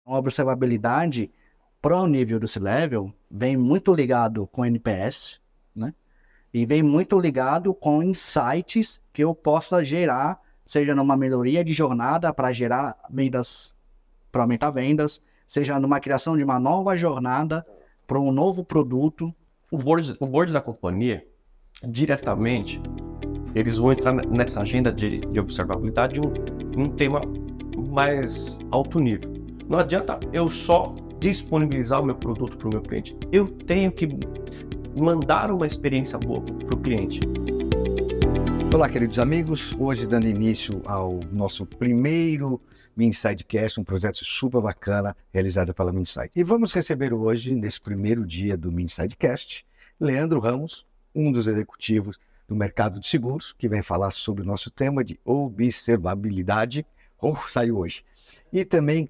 A observabilidade para o nível do C-Level vem muito ligado com NPS, né? E vem muito ligado com insights que eu possa gerar, seja numa melhoria de jornada para gerar vendas, para aumentar vendas, seja numa criação de uma nova jornada para um novo produto. O board da companhia, diretamente, eles vão entrar nessa agenda de observabilidade em um tema mais alto nível. Não adianta eu só disponibilizar o meu produto para o meu cliente. Eu tenho que mandar uma experiência boa para o cliente. Olá, queridos amigos. Hoje, dando início ao nosso primeiro MinSidecast, um projeto super bacana realizado pela MinSide. E vamos receber hoje, nesse primeiro dia do MinSidecast, Leandro Ramos, um dos executivos do mercado de seguros, que vem falar sobre o nosso tema de observabilidade. Saiu hoje. E também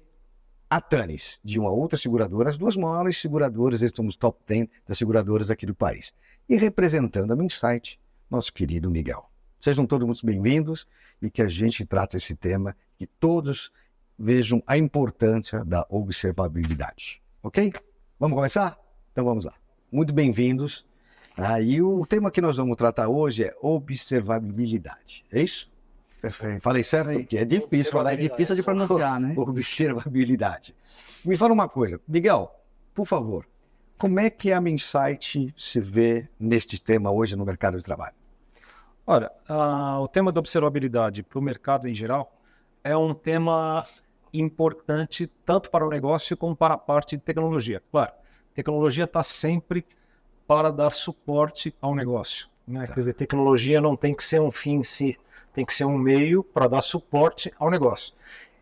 a Tanis, de uma outra seguradora, as duas maiores seguradoras, estamos top 10 das seguradoras aqui do país. E representando a MinSight, nosso querido Miguel. Sejam todos muito bem-vindos e que a gente trate esse tema, que todos vejam a importância da observabilidade. Ok? Vamos começar? Então vamos lá. Muito bem-vindos. E o tema que nós vamos tratar hoje é observabilidade. É isso? Perfeito. Falei certo? Porque é difícil falar. É difícil de pronunciar, né? Observabilidade. Me fala uma coisa. Miguel, por favor, como é que a MinSight se vê neste tema hoje no mercado de trabalho? Olha, o tema da observabilidade para o mercado em geral é um tema importante tanto para o negócio como para a parte de tecnologia. Claro, tecnologia está sempre para dar suporte ao negócio, né? Quer dizer, tecnologia não tem que ser um fim em si, tem que ser um meio para dar suporte ao negócio.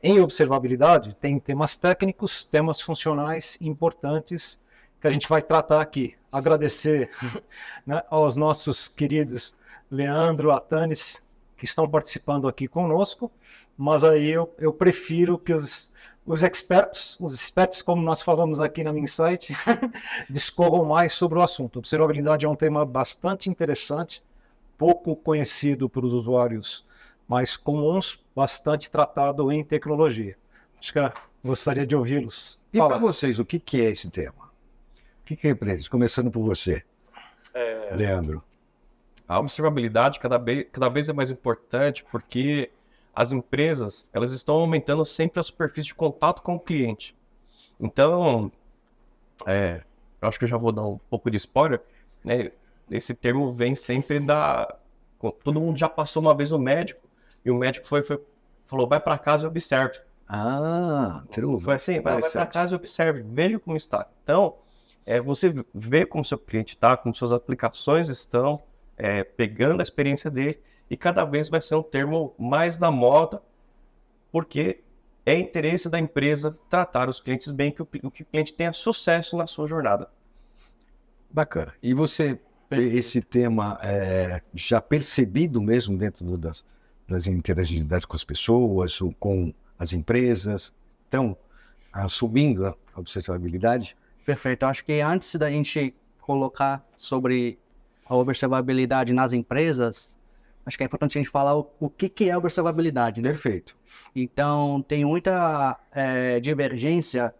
Em observabilidade, tem temas técnicos, temas funcionais importantes que a gente vai tratar aqui. Agradecer né, aos nossos queridos Leandro, a Tanis, que estão participando aqui conosco, mas aí eu prefiro que os experts, como nós falamos aqui na MinSight, discorram mais sobre o assunto. Observabilidade é um tema bastante interessante, pouco conhecido pelos usuários mais comuns, bastante tratado em tecnologia. Acho que gostaria de ouvi-los. E para vocês, o que é esse tema? O que representa? Começando por você, Leandro. A observabilidade cada vez é mais importante porque as empresas elas estão aumentando sempre a superfície de contato com o cliente. Então, eu acho que eu já vou dar um pouco de spoiler, né? Esse termo vem sempre todo mundo já passou uma vez no médico e o médico falou, vai para casa e observe. Foi assim, vai para casa e observe, veja como está. Então, você vê como seu cliente está, como suas aplicações estão, pegando a experiência dele, e cada vez vai ser um termo mais da moda, porque é interesse da empresa tratar os clientes bem, que o cliente tenha sucesso na sua jornada. Bacana. E você vê esse tema já percebido mesmo dentro das interatividades com as pessoas, ou com as empresas, estão assumindo a observabilidade? Perfeito. Acho que antes da gente colocar sobre a observabilidade nas empresas, acho que é importante a gente falar o que é observabilidade, né? Perfeito. Então, tem muita divergência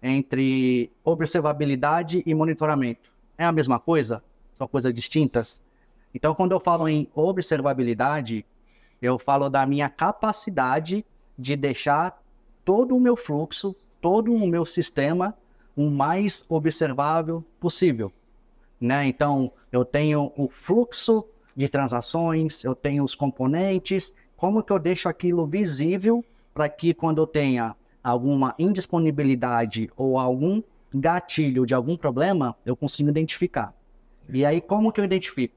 entre observabilidade e monitoramento. É a mesma coisa? São coisas distintas? Então, quando eu falo em observabilidade, eu falo da minha capacidade de deixar todo o meu fluxo, todo o meu sistema o mais observável possível, né? Então, eu tenho o fluxo de transações, eu tenho os componentes, como que eu deixo aquilo visível para que quando eu tenha alguma indisponibilidade ou algum gatilho de algum problema, eu consiga identificar. E aí, como que eu identifico?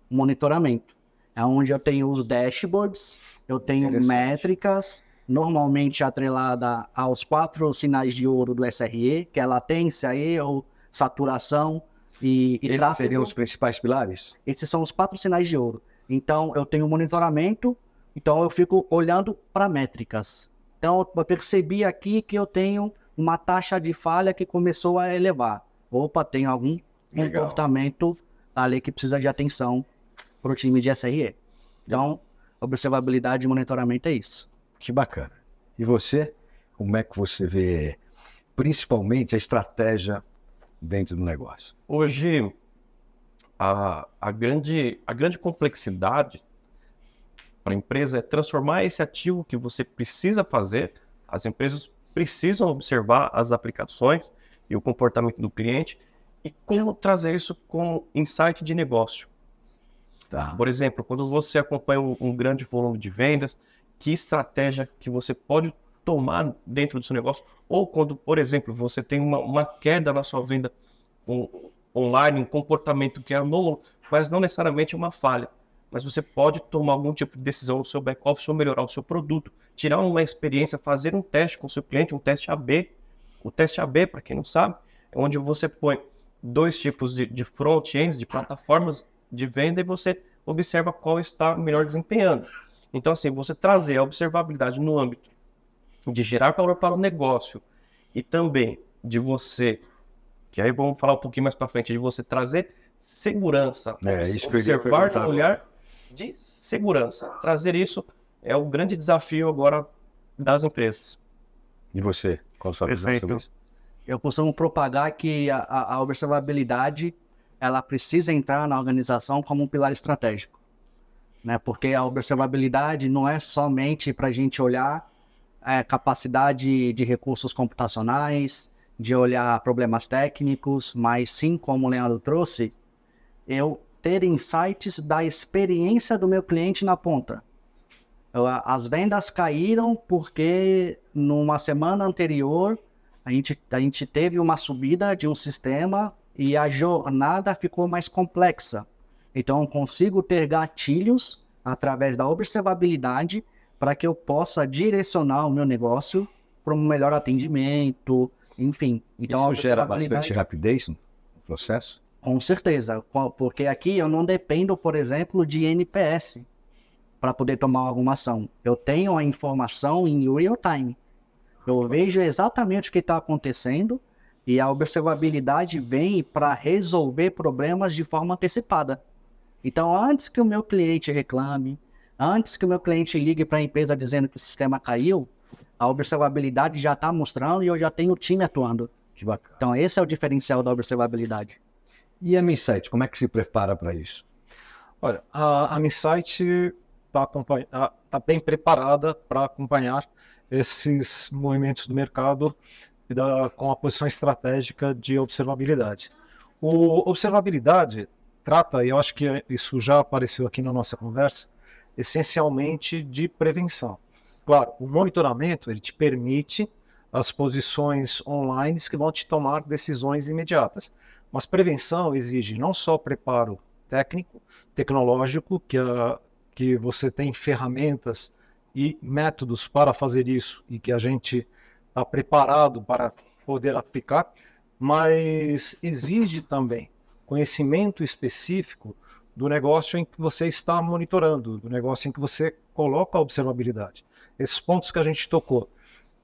Monitoramento. É onde eu tenho os dashboards, eu tenho métricas, normalmente atrelada aos 4 sinais de ouro do SRE, que é latência, erro, saturação e Esses tráfego. seriam os principais pilares? Esses são os 4 sinais de ouro. Então, eu tenho monitoramento, então eu fico olhando para métricas. Então, eu percebi aqui que eu tenho uma taxa de falha que começou a elevar. Opa, tem algum comportamento ali que precisa de atenção para o time de SRE. Então, observabilidade e monitoramento é isso. Que bacana. E você? Como é que você vê principalmente a estratégia dentro do negócio? Hoje, a grande complexidade para a empresa é transformar esse ativo que você precisa fazer. As empresas precisam observar as aplicações e o comportamento do cliente e como trazer isso com insight de negócio. Tá. Por exemplo, quando você acompanha um grande volume de vendas, que estratégia que você pode tomar dentro do seu negócio? Ou quando, por exemplo, você tem uma queda na sua venda online, um comportamento que é anômalo, mas não necessariamente uma falha. Mas você pode tomar algum tipo de decisão no seu back-office ou melhorar o seu produto, tirar uma experiência, fazer um teste com o seu cliente, um teste AB. O teste AB, para quem não sabe, é onde você põe 2 tipos de front-ends, de plataformas de venda, e você observa qual está melhor desempenhando. Então, assim, você trazer a observabilidade no âmbito de gerar valor para o negócio e também de você, que aí vamos falar um pouquinho mais para frente, de você trazer segurança, Isso que eu ia observar perguntar com olhar de segurança. Trazer isso é o grande desafio agora das empresas. E você? Qual a sua visão sobre isso? Eu costumo propagar que a observabilidade ela precisa entrar na organização como um pilar estratégico, né? Porque a observabilidade não é somente para a gente olhar capacidade de recursos computacionais, de olhar problemas técnicos, mas sim, como o Leandro trouxe, eu ter insights da experiência do meu cliente na ponta. As vendas caíram porque numa semana anterior a gente teve uma subida de um sistema e a jornada ficou mais complexa. Então eu consigo ter gatilhos através da observabilidade para que eu possa direcionar o meu negócio para um melhor atendimento, enfim. Então, Isso gera bastante rapidez no processo? Com certeza, porque aqui eu não dependo, por exemplo, de NPS para poder tomar alguma ação. Eu tenho a informação em real time. Eu vejo exatamente o que está acontecendo e a observabilidade vem para resolver problemas de forma antecipada. Então, antes que o meu cliente reclame, antes que o meu cliente ligue para a empresa dizendo que o sistema caiu, a observabilidade já está mostrando e eu já tenho o time atuando. Que bacana. Então, esse é o diferencial da observabilidade. E a Minsight, como é que se prepara para isso? Olha, a Minsight está bem preparada para acompanhar esses movimentos do mercado com a posição estratégica de observabilidade. Observabilidade trata, e eu acho que isso já apareceu aqui na nossa conversa, essencialmente de prevenção. Claro, o monitoramento ele te permite as posições online que vão te tomar decisões imediatas. Mas prevenção exige não só preparo técnico, tecnológico, que você tem ferramentas e métodos para fazer isso e que a gente está preparado para poder aplicar, mas exige também conhecimento específico do negócio em que você está monitorando, do negócio em que você coloca a observabilidade. Esses pontos que a gente tocou,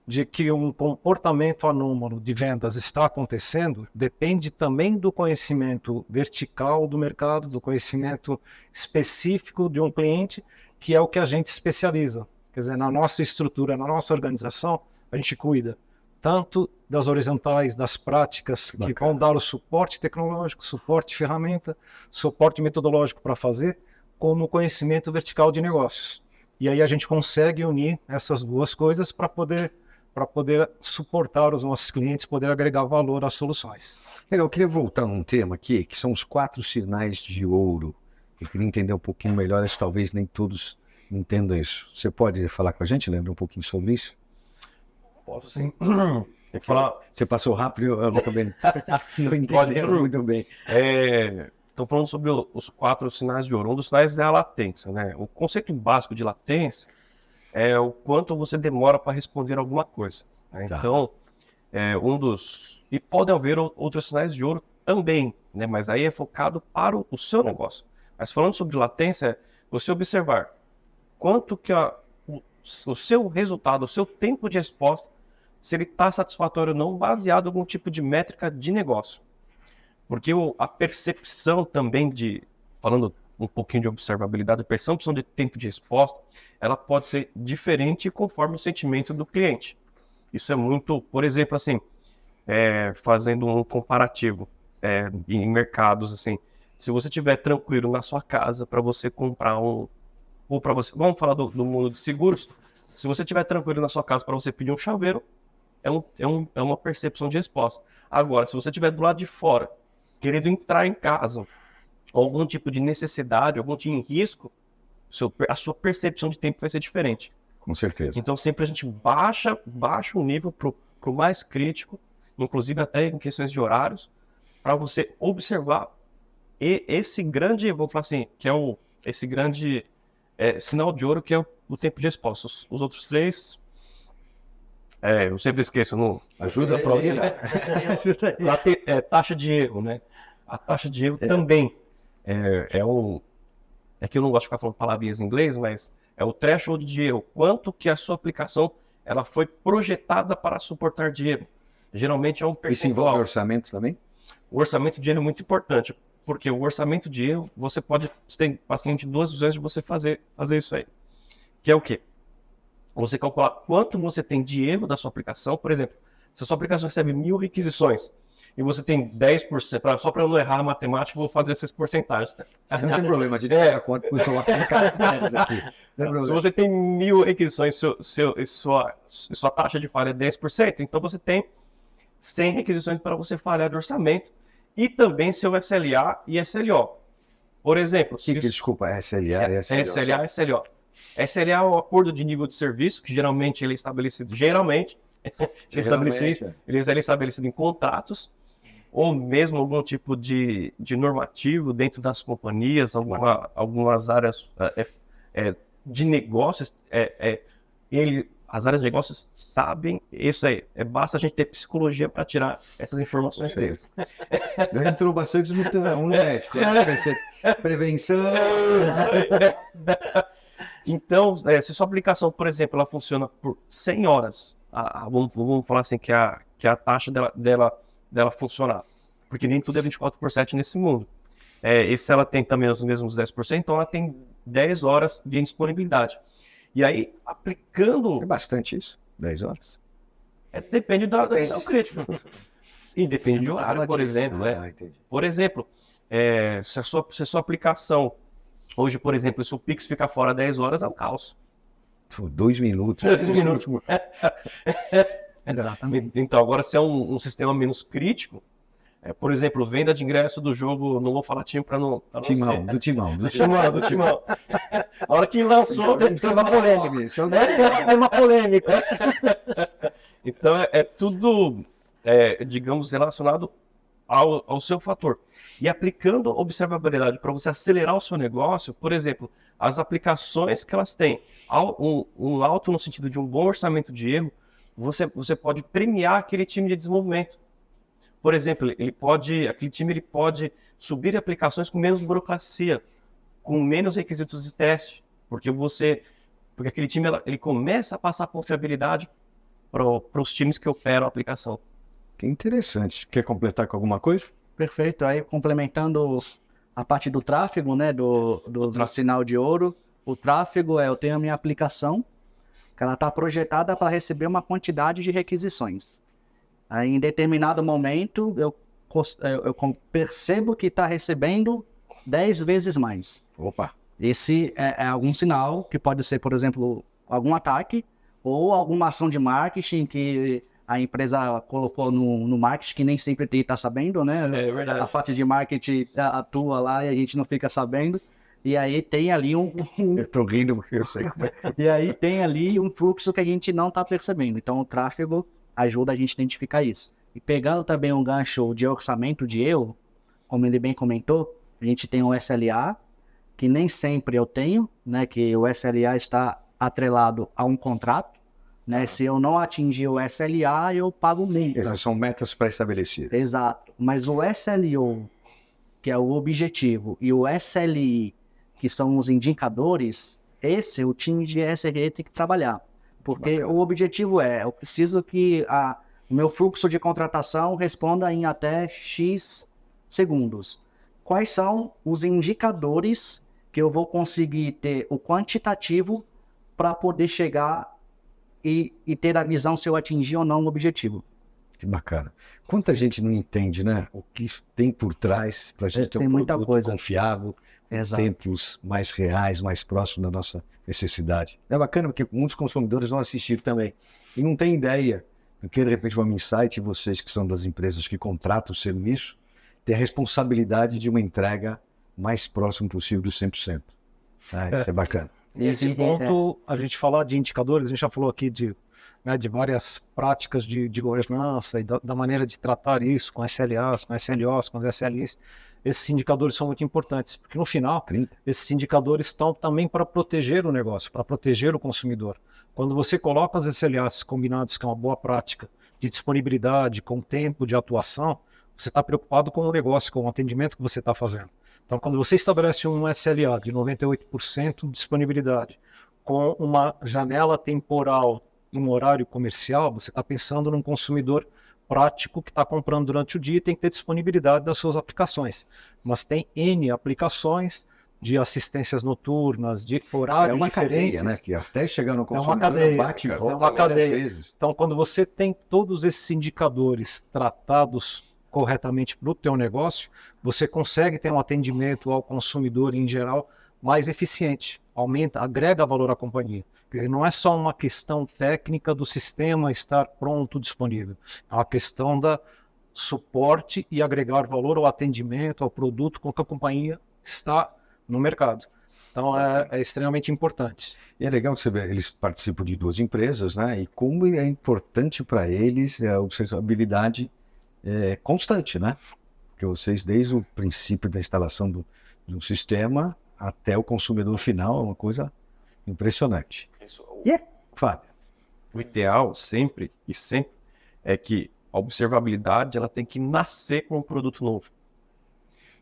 de que um comportamento anômalo de vendas está acontecendo, depende também do conhecimento vertical do mercado, do conhecimento específico de um cliente, que é o que a gente especializa. Quer dizer, na nossa estrutura, na nossa organização, a gente cuida tanto das horizontais, das práticas que vão dar o suporte tecnológico, suporte de ferramenta, suporte metodológico para fazer, como o conhecimento vertical de negócios. E aí a gente consegue unir essas duas coisas para poder suportar os nossos clientes, poder agregar valor às soluções. Eu queria voltar num tema aqui, que são os 4 sinais de ouro. Eu queria entender um pouquinho melhor, mas talvez nem todos entendam isso. Você pode falar com a gente, Leandro, um pouquinho sobre isso? Posso sim. Tem que falar. Você passou rápido, eu também não entendi muito bem. Estou falando sobre os 4 sinais de ouro. Um dos sinais é a latência, né? O conceito básico de latência é o quanto você demora para responder alguma coisa, né? Tá. Então, um dos... E podem haver outros sinais de ouro também, né? Mas aí é focado para o seu negócio. Mas falando sobre latência, você observar quanto que o seu resultado, o seu tempo de resposta, se ele está satisfatório ou não, baseado em algum tipo de métrica de negócio. Porque a percepção também falando um pouquinho de observabilidade, a percepção de tempo de resposta, ela pode ser diferente conforme o sentimento do cliente. Isso é muito, por exemplo, assim, fazendo um comparativo em mercados, assim, se você estiver tranquilo na sua casa para você comprar ou para você, vamos falar do mundo de seguros, se você estiver tranquilo na sua casa para você pedir um chaveiro, é uma percepção de resposta. Agora, se você estiver do lado de fora, querendo entrar em casa, algum tipo de necessidade, algum tipo de risco, a sua percepção de tempo vai ser diferente. Com certeza. Então, sempre a gente baixa o nível para o mais crítico, inclusive até em questões de horários, para você observar esse grande, vou falar assim, que é esse grande sinal de ouro, que é o tempo de resposta. Os outros três, eu sempre esqueço. Ajuda para alguém. Taxa de erro, né? A taxa de erro também é que eu não gosto de ficar falando palavrinhas em inglês, mas é o threshold de erro. Quanto que a sua aplicação ela foi projetada para suportar de erro. Geralmente é um percentual. Isso envolve orçamento também? O orçamento de erro é muito importante, porque o orçamento de erro, você tem basicamente duas visões de você fazer isso aí. Que é o quê? Você calcular quanto você tem de erro da sua aplicação. Por exemplo, se a sua aplicação recebe 1.000 requisições e você tem 10%, só para eu não errar a matemática, eu vou fazer essas porcentagens. Né? Não tem problema, de quanto custa uma aqui. Se você tem 1.000 requisições e sua taxa de falha é 10%, então você tem 100 requisições para você falhar de orçamento e também seu SLA e SLO. Por exemplo... Desculpa, SLA e SLO. SLA e SLO. SLA é o acordo de nível de serviço, que geralmente ele é estabelecido, ele é estabelecido em contratos, ou mesmo algum tipo de normativo dentro das companhias, algumas áreas de negócios, as áreas de negócios sabem isso aí. Basta a gente ter psicologia para tirar essas informações deles. Já entrou bastante no médico. Prevenção. Então, se sua aplicação, por exemplo, ela funciona por 100 horas, vamos falar assim que a taxa dela funcionar, porque nem tudo é 24/7 nesse mundo. E se ela tem também os mesmos 10%, então ela tem 10 horas de disponibilidade. E aí, aplicando... É bastante isso? 10 horas? Depende da visão crítica. E depende de horário, por exemplo. Por exemplo, se a sua aplicação... Hoje, por exemplo, se o Pix ficar fora 10 horas, é um caos. 2 minutos. 2 minutos. Exatamente. Então, agora, se é um sistema menos crítico, por exemplo, venda de ingresso do jogo, não vou falar time para não... Do Timão. A hora que lançou... Isso é uma polêmica. É uma polêmica. Então, tudo, digamos, relacionado ao seu fator. E aplicando observabilidade para você acelerar o seu negócio, por exemplo, as aplicações que elas têm um alto no sentido de um bom orçamento de erro, você pode premiar aquele time de desenvolvimento. Por exemplo, aquele time pode subir aplicações com menos burocracia, com menos requisitos de teste, porque aquele time ele começa a passar confiabilidade para os times que operam a aplicação. Que interessante. Quer completar com alguma coisa? Perfeito. Aí, complementando a parte do tráfego, né, do sinal de ouro, o tráfego eu tenho a minha aplicação, que ela está projetada para receber uma quantidade de requisições. Aí, em determinado momento, eu percebo que está recebendo 10 vezes mais. Opa! Esse é algum sinal que pode ser, por exemplo, algum ataque ou alguma ação de marketing que a empresa colocou no marketing, que nem sempre está sabendo, né? É verdade. A parte de marketing atua lá e a gente não fica sabendo. E aí tem ali Eu tô rindo porque eu sei como é. E aí tem ali um fluxo que a gente não está percebendo. Então o tráfego ajuda a gente a identificar isso. E pegando também um gancho de orçamento de erro, como ele bem comentou, a gente tem o SLA, que nem sempre eu tenho, né? Que o SLA está atrelado a um contrato, né? Se eu não atingir o SLA, eu pago multa. Elas são metas pré-estabelecidas. Exato. Mas o SLO, que é o objetivo, e o SLI, que são os indicadores, o time de SRE tem que trabalhar. Porque o objetivo eu preciso que o meu fluxo de contratação responda em até X segundos. Quais são os indicadores que eu vou conseguir ter o quantitativo para poder chegar e ter a visão se eu atingir ou não o objetivo? Que bacana. Quanta gente não entende, né? O que tem por trás para a gente ter Tem um muita produto coisa. confiável, Exato. tempos mais reais, mais próximos da nossa necessidade. É bacana porque muitos consumidores vão assistir também e não tem ideia, porque de repente uma Insight, vocês que são das empresas que contratam o serviço, tem a responsabilidade de uma entrega mais próxima possível do 100%. Isso é bacana. Nesse ponto, a gente falar de indicadores, a gente já falou aqui de várias práticas de governança e da maneira de tratar isso com SLAs, com SLOs, com SLIs. Esses indicadores são muito importantes, porque no final, 30. esses indicadores estão também para proteger o negócio, para proteger o consumidor. Quando você coloca as SLAs combinadas com uma boa prática de disponibilidade, com tempo de atuação, você está preocupado com o negócio, com o atendimento que você está fazendo. Então, quando você estabelece um SLA de 98% de disponibilidade, com uma janela temporal e um horário comercial, você está pensando num consumidor prático que está comprando durante o dia e tem que ter disponibilidade das suas aplicações. Mas tem N aplicações de assistências noturnas, de horários uma diferentes. cadeia, né? Que até chegar no consumidor, cadeia, bate e é volta uma cadeia. várias vezes. Então, quando você tem todos esses indicadores tratados corretamente para o teu negócio, você consegue ter um atendimento ao consumidor em geral mais eficiente, aumenta, agrega valor à companhia. Quer dizer, não é só uma questão técnica do sistema estar pronto, disponível. É uma questão da suporte e agregar valor ao atendimento, ao produto com que a companhia está no mercado. Então, é extremamente importante. E é legal que você vê, eles participam de 2 empresas, né? E como é importante para eles a observabilidade constante, né? Porque vocês, desde o princípio da instalação do sistema até o consumidor final, é uma coisa impressionante. Fábio. O ideal sempre é que a observabilidade ela tem que nascer com um produto novo.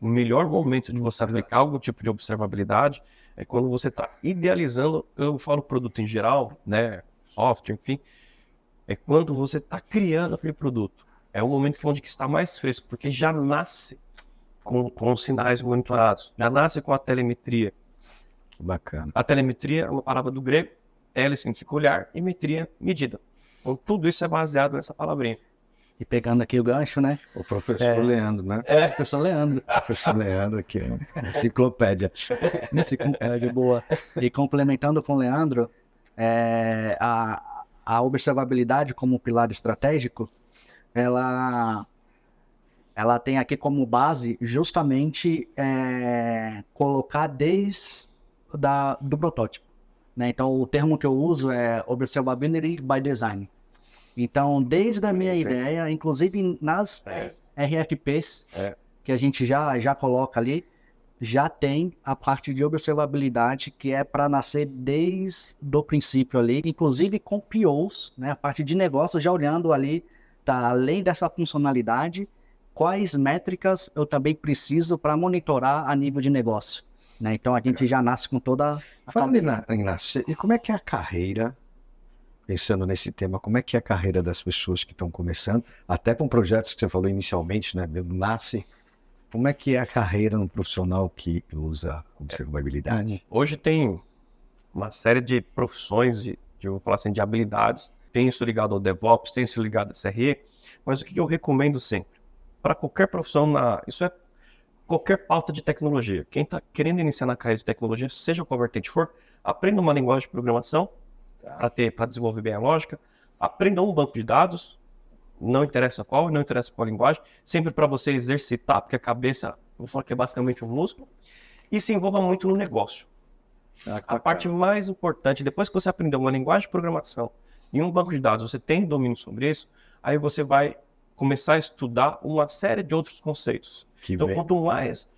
O melhor momento de você aplicar algum tipo de observabilidade é quando você está idealizando, eu falo produto em geral, né, software, enfim, é quando você está criando aquele produto. É o momento onde que está mais fresco, porque já nasce com os sinais monitorados, já nasce com a telemetria. Bacana. A telemetria é uma palavra do grego, tele significa olhar e metria, medida. Então tudo isso é baseado nessa palavrinha. E pegando aqui o gancho, né? O professor Leandro, né? Professor Leandro. Professor Leandro aqui, enciclopédia. Enciclopédia boa. E complementando com o Leandro, a observabilidade como pilar estratégico, ela tem aqui como base justamente colocar desde do protótipo, né? Então, o termo que eu uso é Observability by Design. Então, desde a minha ideia, inclusive nas RFPs, que a gente já coloca ali, já tem a parte de observabilidade que é para nascer desde o princípio ali, inclusive com POs, né? A parte de negócio já olhando ali, tá, além dessa funcionalidade, quais métricas eu também preciso para monitorar a nível de negócio, né? Então a gente já nasce com toda a Falando em nascer, e como é que é a carreira, pensando nesse tema, como é que é a carreira das pessoas que estão começando, até com projetos que você falou inicialmente, né? Nasce, como é que é a carreira no profissional que usa observabilidade? Hoje tem uma série de profissões, vou falar assim, de habilidades. Tem isso ligado ao DevOps, tem isso ligado ao SRE, mas o que eu recomendo sempre? Para qualquer profissão, isso é qualquer pauta de tecnologia. Quem está querendo iniciar na carreira de tecnologia, seja qual vertente for, aprenda uma linguagem de programação para desenvolver bem a lógica, aprenda um banco de dados, não interessa qual linguagem, sempre para você exercitar, porque a cabeça, vou falar que é basicamente um músculo, e se envolva muito no negócio. A parte mais importante, depois que você aprender uma linguagem de programação e um banco de dados, você tem domínio sobre isso, aí você vai começar a estudar uma série de outros conceitos. Então, quanto mais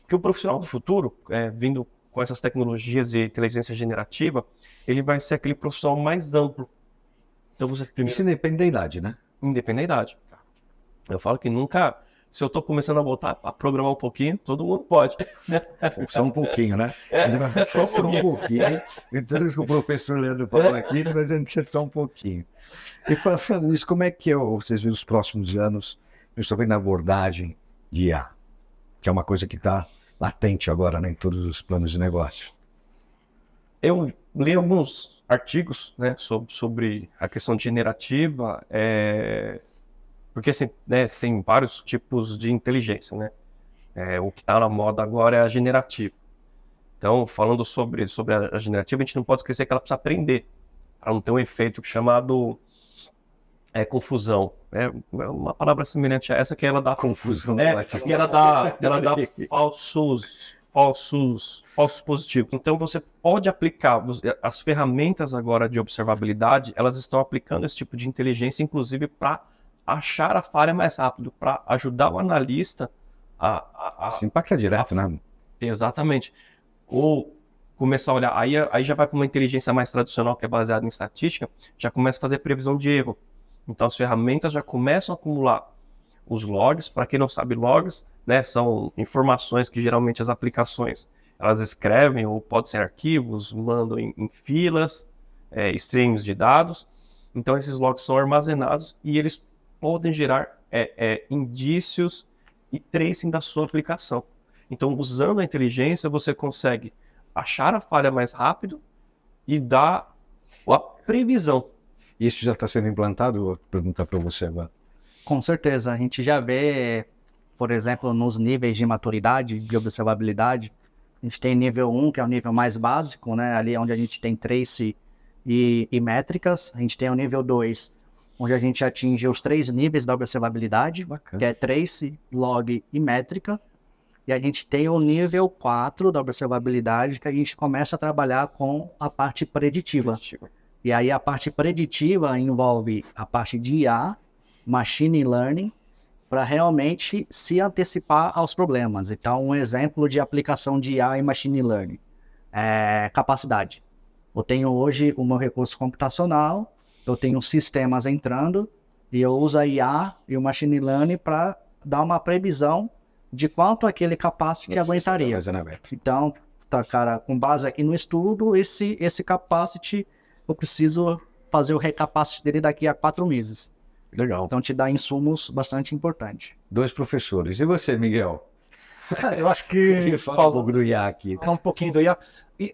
que o profissional do futuro, vindo com essas tecnologias de inteligência generativa, ele vai ser aquele profissional mais amplo. Então, você primeiro... Isso independe da idade, né? Independente da idade. Eu falo que nunca... Se eu estou começando a voltar a programar um pouquinho, todo mundo pode. Só um pouquinho, né? Só um pouquinho. Então, isso que o professor Leandro falou aqui, mas a gente só um pouquinho. E falando nisso, como é que vocês veem os próximos anos, principalmente na abordagem de IA, que é uma coisa que está latente agora, né, em todos os planos de negócio? Eu li alguns artigos, né, sobre a questão de generativa, Porque assim, né, tem vários tipos de inteligência, né? O que está na moda agora é a generativa. Então, falando sobre a generativa, a gente não pode esquecer que ela precisa aprender, para não ter um efeito chamado confusão. É uma palavra semelhante a essa, que ela dá Confusão. e ela dá falsos positivos. Então, você pode aplicar as ferramentas agora de observabilidade, elas estão aplicando esse tipo de inteligência, inclusive para achar a falha mais rápido, para ajudar o analista Isso impacta direto, né? Exatamente. Ou começar a olhar, aí já vai para uma inteligência mais tradicional, que é baseada em estatística, já começa a fazer previsão de erro. Então as ferramentas já começam a acumular os logs. Para quem não sabe, logs, né, são informações que geralmente as aplicações elas escrevem, ou pode ser arquivos, mandam em filas, streams de dados. Então esses logs são armazenados e eles podem gerar indícios e tracing da sua aplicação. Então, usando a inteligência, você consegue achar a falha mais rápido e dar a previsão. Isso já está sendo implantado? Vou perguntar para você agora. Com certeza, a gente já vê, por exemplo, nos níveis de maturidade, de observabilidade, a gente tem nível 1, que é o nível mais básico, né? Ali onde a gente tem trace e métricas. A gente tem o nível 2, onde a gente atinge os 3 níveis da observabilidade, Bacana. que é trace, log e métrica. E a gente tem o nível 4 da observabilidade, que a gente começa a trabalhar com a parte preditiva. E aí a parte preditiva envolve a parte de IA, Machine Learning, para realmente se antecipar aos problemas. Então, um exemplo de aplicação de IA e Machine Learning é capacidade. Eu tenho hoje o meu recurso computacional, eu tenho sistemas entrando, e eu uso a IA e o Machine Learning para dar uma previsão de quanto aquele capacity aguentaria. Então, cara, com base aqui no estudo, esse capacity, eu preciso fazer o recapacity dele daqui a 4 meses. Legal. Então, te dá insumos bastante importantes. 2 professores. E você, Miguel? Eu acho que Fala um pouco do IA aqui. falar um pouquinho do IA.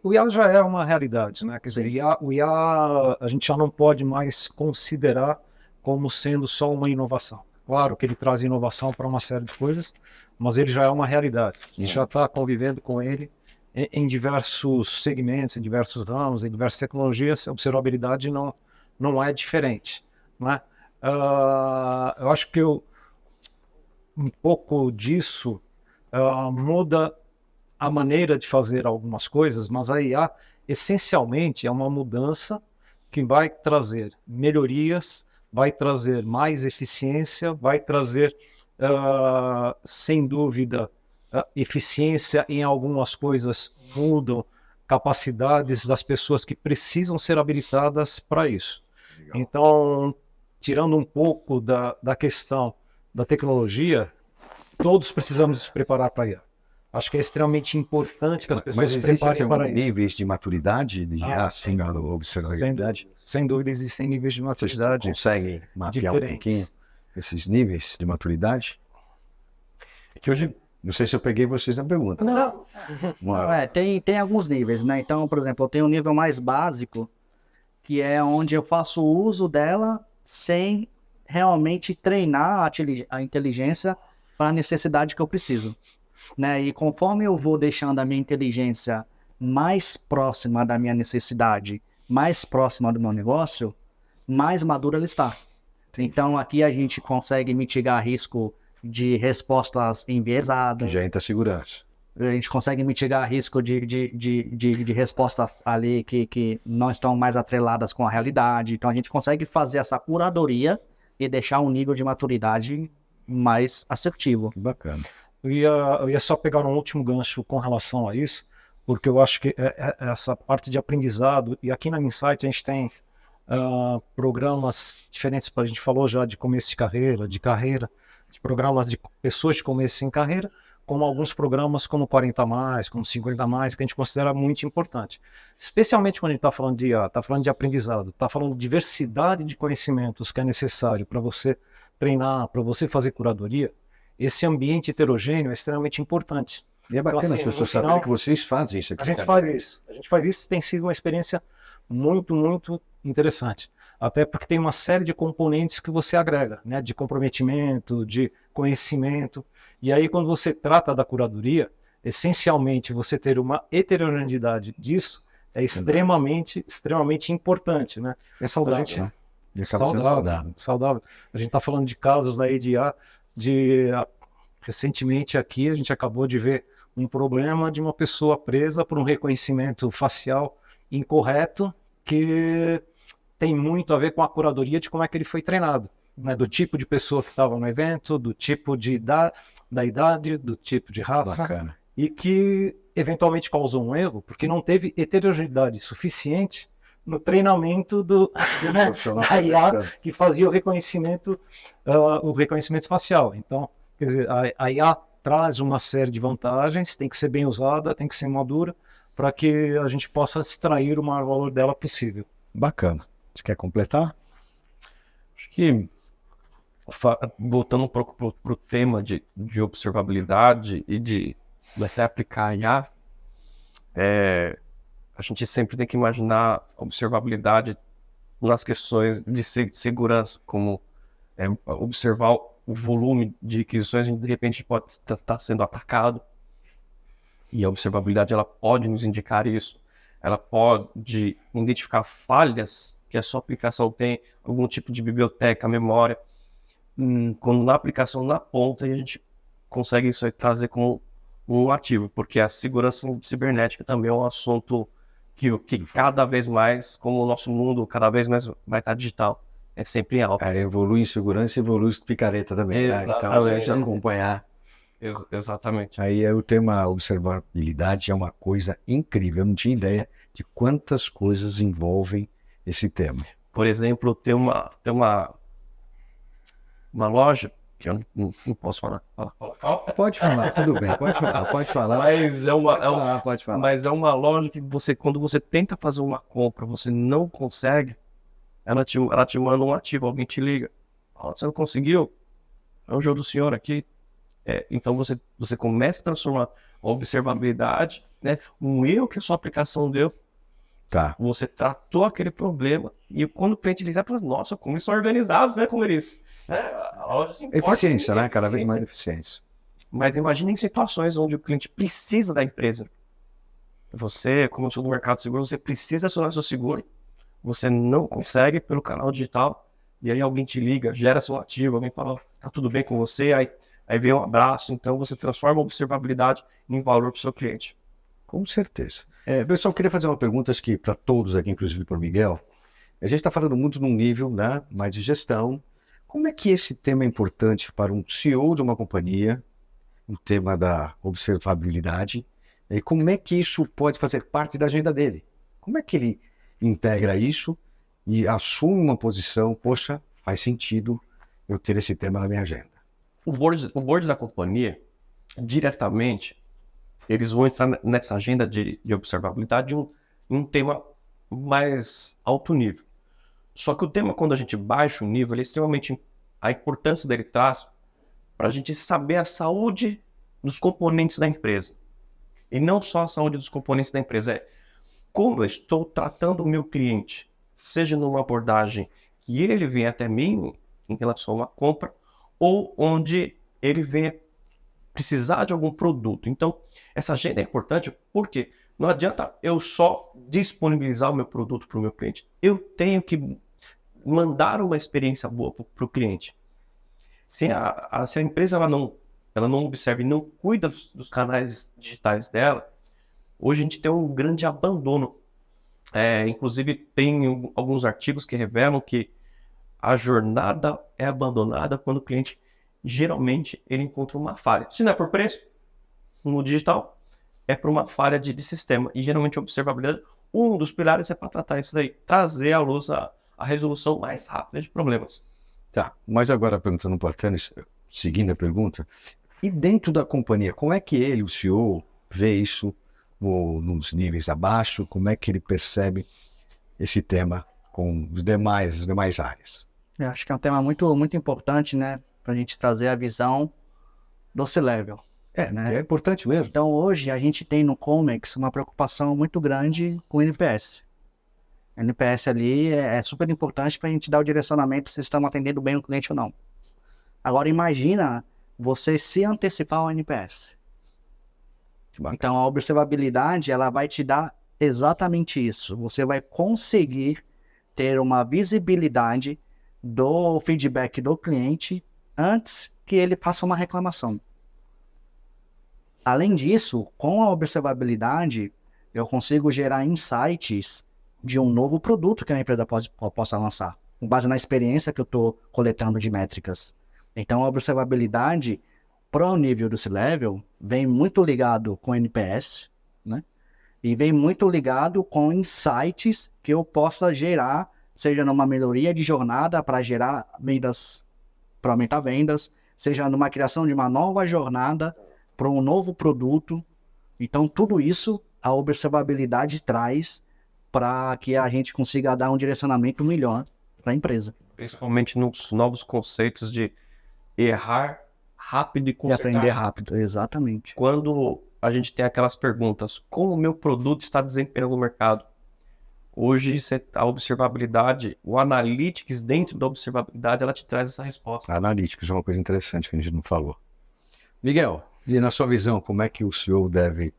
O IA já é uma realidade, né? Quer dizer, o IA a gente já não pode mais considerar como sendo só uma inovação. Claro que ele traz inovação para uma série de coisas, mas ele já é uma realidade. A gente já está convivendo com ele em diversos segmentos, em diversos ramos, em diversas tecnologias. A observabilidade não é diferente, né? Eu acho que um pouco disso muda a maneira de fazer algumas coisas, mas a IA essencialmente é uma mudança que vai trazer melhorias, vai trazer mais eficiência, vai trazer, sem dúvida, eficiência em algumas coisas mudam, capacidades das pessoas que precisam ser habilitadas para isso. Legal. Então, tirando um pouco da questão da tecnologia, todos precisamos nos preparar para IA. Acho que é extremamente importante que as pessoas se preparem para isso. Níveis de maturidade de IA, assim, na observabilidade? Sem dúvida, existem níveis de maturidade. Vocês conseguem mapear um pouquinho esses níveis de maturidade? Que hoje, não sei se eu peguei vocês na pergunta. Não. Tem alguns níveis, né? Então, por exemplo, eu tenho um nível mais básico, que é onde eu faço uso dela sem realmente treinar a inteligência para a necessidade que eu preciso, né? E conforme eu vou deixando a minha inteligência mais próxima da minha necessidade, mais próxima do meu negócio, mais madura ela está. Então aqui a gente consegue mitigar risco de respostas enviesadas. Já entra a segurança. A gente consegue mitigar risco de respostas ali que não estão mais atreladas com a realidade. Então a gente consegue fazer essa curadoria e deixar um nível de maturidade mais assertivo. Que bacana. Eu ia só pegar um último gancho com relação a isso, porque eu acho que essa parte de aprendizado, e aqui na Insight a gente tem programas diferentes, a gente falou já de começo de carreira, de programas de pessoas de começo em carreira, como alguns programas como 40+, como 50+, que a gente considera muito importante. Especialmente quando a gente está falando de IA, está falando de aprendizado, está falando de diversidade de conhecimentos que é necessário para você treinar, para você fazer curadoria. Esse ambiente heterogêneo é extremamente importante. E é bacana as pessoas saberem que vocês fazem isso aqui. A gente faz isso. Tem sido uma experiência muito, muito interessante. até porque tem uma série de componentes que você agrega, né? De comprometimento, de conhecimento. E aí, quando você trata da curadoria, essencialmente você ter uma heterogeneidade disso é extremamente importante, né? É saudável, A gente- né? E acaba sendo saudável. Saudável. A gente está falando de casos aí recentemente aqui a gente acabou de ver um problema de uma pessoa presa por um reconhecimento facial incorreto que tem muito a ver com a curadoria de como é que ele foi treinado, né? Do tipo de pessoa que estava no evento, do tipo da idade, do tipo de raça, Bacana. e que eventualmente causou um erro porque não teve heterogeneidade suficiente no treinamento da IA que fazia o reconhecimento facial. Então, quer dizer, a IA traz uma série de vantagens, tem que ser bem usada, tem que ser madura, para que a gente possa extrair o maior valor dela possível. Bacana. Você quer completar? Acho que, voltando um pouco para o tema de observabilidade e de até aplicar a IA, a gente sempre tem que imaginar observabilidade nas questões de segurança, como observar o volume de requisições, de repente pode estar sendo atacado, e a observabilidade ela pode nos indicar isso, ela pode identificar falhas que a sua aplicação tem, algum tipo de biblioteca, memória, quando na aplicação na ponta, a gente consegue isso aí trazer como um ativo, porque a segurança cibernética também é um assunto que cada vez mais, como o nosso mundo cada vez mais vai estar digital, é sempre em alta. Evolui em segurança e evolui em picareta também. Né? Então, a gente acompanhar. Exatamente. Aí o tema observabilidade é uma coisa incrível. Eu não tinha ideia de quantas coisas envolvem esse tema. Por exemplo, tem uma loja que eu não posso falar. Pode falar, tudo bem, pode falar. Mas é uma loja que quando você tenta fazer uma compra, você não consegue, ela te manda um ativo, alguém te liga. Você não conseguiu? É um jogo do senhor aqui. Então você começa a transformar a observabilidade, né, um erro que a sua aplicação deu. Tá. Você tratou aquele problema e quando o cliente diz, nossa, como isso é organizado, né, como eles... Eficiência, né? Cada vez mais eficiência. Mas imagine em situações onde o cliente precisa da empresa. Você, como todo mercado seguro, você precisa acionar seu seguro. Você não consegue pelo canal digital. E aí alguém te liga, gera seu ativo, alguém fala, tá tudo bem com você, aí vem um abraço. Então você transforma a observabilidade em valor para o seu cliente. Com certeza. Pessoal, eu queria fazer uma pergunta aqui para todos aqui, inclusive para o Miguel. A gente está falando muito num nível, né, mais de gestão. Como é que esse tema é importante para um CEO de uma companhia, o tema da observabilidade, e como é que isso pode fazer parte da agenda dele? Como é que ele integra isso e assume uma posição, poxa, faz sentido eu ter esse tema na minha agenda? O board da companhia, diretamente, eles vão entrar nessa agenda de observabilidade um tema mais alto nível. Só que o tema, quando a gente baixa o nível, ele é extremamente... A importância dele traz para a gente saber a saúde dos componentes da empresa. E não só a saúde dos componentes da empresa, como eu estou tratando o meu cliente, seja numa abordagem que ele vem até mim em relação a uma compra, ou onde ele venha precisar de algum produto. Então, essa agenda é importante porque não adianta eu só disponibilizar o meu produto para o meu cliente. Eu tenho que mandar uma experiência boa para o cliente. Se a empresa ela não observa e não cuida dos canais digitais dela, hoje a gente tem um grande abandono. Inclusive, tem alguns artigos que revelam que a jornada é abandonada quando o cliente, geralmente, ele encontra uma falha. Se não é por preço, no digital, é por uma falha de sistema. E, geralmente, a observabilidade, um dos pilares é para tratar isso daí, trazer à luz a resolução mais rápida de problemas. Tá, mas agora perguntando para o Tânis, seguindo a pergunta, e dentro da companhia, como é que ele, o CEO, vê isso nos níveis abaixo? Como é que ele percebe esse tema com as demais áreas? Eu acho que é um tema muito, muito importante, né? Para a gente trazer a visão do C-Level. É importante mesmo. Então, hoje, a gente tem no Comex uma preocupação muito grande com o NPS. NPS ali é super importante para a gente dar o direcionamento se estamos atendendo bem o cliente ou não. Agora imagina você se antecipar ao NPS. Então a observabilidade ela vai te dar exatamente isso. Você vai conseguir ter uma visibilidade do feedback do cliente antes que ele faça uma reclamação. Além disso, com a observabilidade, eu consigo gerar insights de um novo produto que a empresa possa lançar, com base na experiência que eu estou coletando de métricas. Então, a observabilidade para o nível do C-Level vem muito ligado com NPS, né? E vem muito ligado com insights que eu possa gerar, seja numa melhoria de jornada para gerar vendas, para aumentar vendas, seja numa criação de uma nova jornada para um novo produto. Então, tudo isso a observabilidade traz para que a gente consiga dar um direcionamento melhor para a empresa. Principalmente nos novos conceitos de errar rápido e E consertar. aprender rápido, exatamente. Quando a gente tem aquelas perguntas, como o meu produto está desempenhando no mercado? Hoje, a observabilidade, o Analytics dentro da observabilidade, ela te traz essa resposta. Analytics é uma coisa interessante que a gente não falou. Miguel, e na sua visão, como é que o CEO deve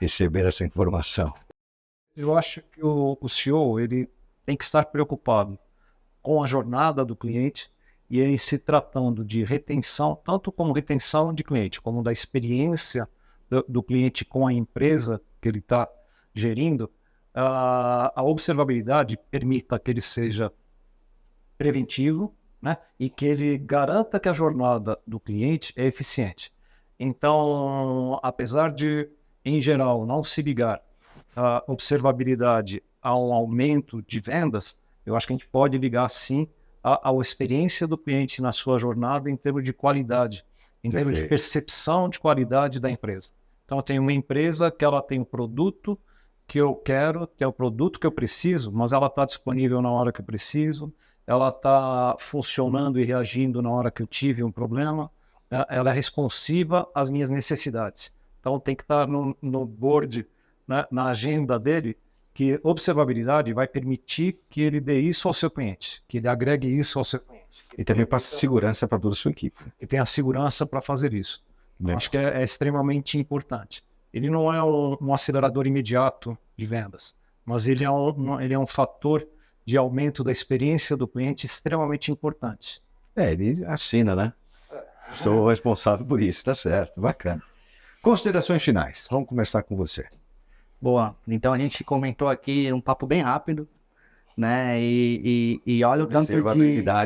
receber essa informação? Eu acho que o CEO ele tem que estar preocupado com a jornada do cliente e em se tratando de retenção, tanto como retenção de cliente, como da experiência do cliente com a empresa que ele está gerindo. A observabilidade permita que ele seja preventivo, né, e que ele garanta que a jornada do cliente é eficiente. Então, apesar de, em geral, não se ligar a observabilidade a um aumento de vendas, eu acho que a gente pode ligar sim à experiência do cliente na sua jornada em termos de qualidade, em termos de percepção de qualidade da empresa. Então eu tenho uma empresa que ela tem um produto que eu quero, que é o produto que eu preciso, mas ela está disponível na hora que eu preciso, ela está funcionando e reagindo na hora que eu tive um problema, ela é responsiva às minhas necessidades. Então tem que estar no board, né, na agenda dele, que observabilidade vai permitir que ele dê isso ao seu cliente, que ele agregue isso ao seu cliente. E também passa segurança para toda a sua equipe. Que tenha segurança para fazer isso. Acho que é extremamente importante. Ele não é um acelerador imediato de vendas, mas ele é um fator de aumento da experiência do cliente extremamente importante. Ele assina, né? Sou responsável por isso, tá certo, bacana. Considerações finais, vamos começar com você. Boa. Então a gente comentou aqui um papo bem rápido, né? E olha o tanto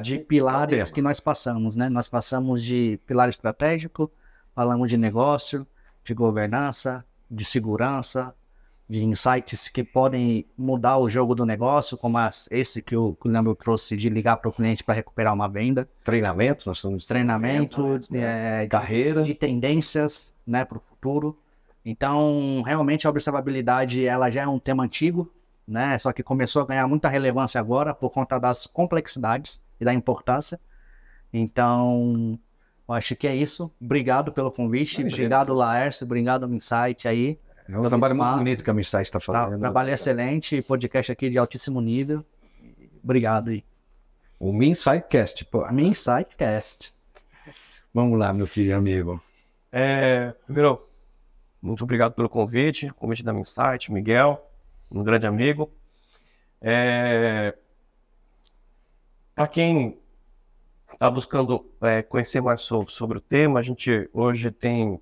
de pilares que nós passamos, né? Nós passamos de pilar estratégico, falamos de negócio, de governança, de segurança, de insights que podem mudar o jogo do negócio, como esse que o Leandro trouxe de ligar para o cliente para recuperar uma venda. Treinamento, nós estamos treinamento, carreira, de tendências, né, para o futuro. Então, realmente a observabilidade ela já é um tema antigo, né? Só que começou a ganhar muita relevância agora por conta das complexidades e da importância. Então, eu acho que é isso. Obrigado pelo convite. Obrigado, Laércio. Obrigado, Insight aí. É um trabalho muito bonito que a Insight está fazendo. Trabalho excelente, podcast aqui de altíssimo nível. Obrigado aí. O Insightcast, pô. Insightcast. Vamos lá, meu filho e amigo. Primeiro, muito obrigado pelo convite da Insight, Miguel, um grande amigo. Para quem está buscando conhecer mais sobre o tema, a gente hoje tem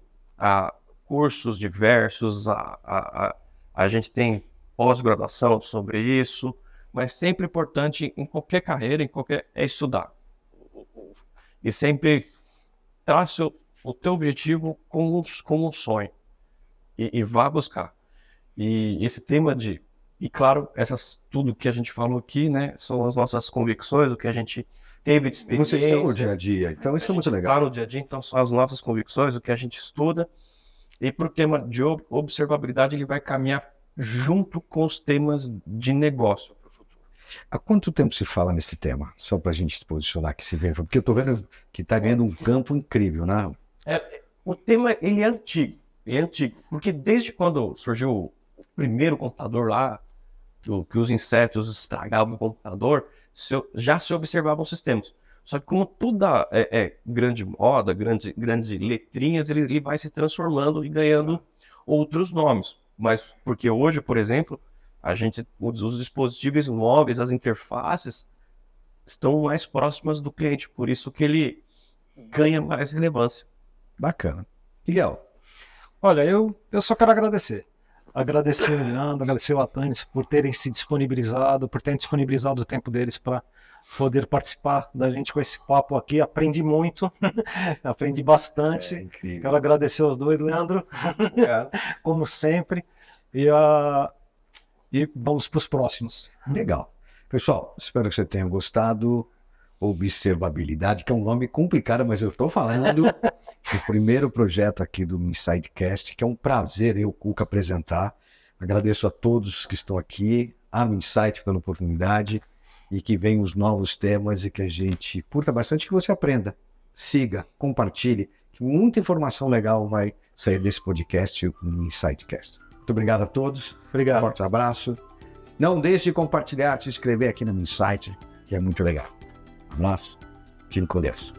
cursos diversos, a gente tem pós-graduação sobre isso, mas sempre importante em qualquer carreira, é estudar. E sempre trace o teu objetivo como um sonho. E vá buscar. E esse tema e claro, tudo que a gente falou aqui, né, são as nossas convicções, o que a gente teve de experiência. Você está no dia a dia, então isso é muito legal. Está no dia a dia, então são as nossas convicções, o que a gente estuda. E para o tema de observabilidade, ele vai caminhar junto com os temas de negócio para o futuro. Há quanto tempo se fala nesse tema? Só para a gente se posicionar que se vê, porque eu estou vendo que está vendo um campo incrível, né? O tema, ele é antigo, porque desde quando surgiu o primeiro computador lá, que os insetos estragavam o computador, já se observavam sistemas. Só que como toda grande moda, grandes letrinhas, ele vai se transformando e ganhando outros nomes. Mas porque hoje, por exemplo, os dispositivos móveis, as interfaces, estão mais próximas do cliente. Por isso que ele ganha mais relevância. Bacana. Miguel. Olha, eu só quero agradecer. Agradecer o Leandro, agradecer o Atanis por terem se disponibilizado, por terem disponibilizado o tempo deles para poder participar da gente com esse papo aqui. Aprendi muito, aprendi bastante. Incrível. Quero agradecer aos dois, Leandro, como sempre. E vamos para os próximos. Legal. Pessoal, espero que você tenha gostado. Observabilidade, que é um nome complicado, mas eu estou falando do primeiro projeto aqui do Insidecast, que é um prazer eu, Cuca, apresentar. Agradeço a todos que estão aqui, a Insight pela oportunidade, e que venham os novos temas e que a gente curta bastante, que você aprenda. Siga, compartilhe, que muita informação legal vai sair desse podcast, o Insidecast. Muito obrigado a todos. Obrigado. Forte abraço. Não deixe de compartilhar, se inscrever aqui no Insight, que é muito legal. Um abraço. Fique com Deus.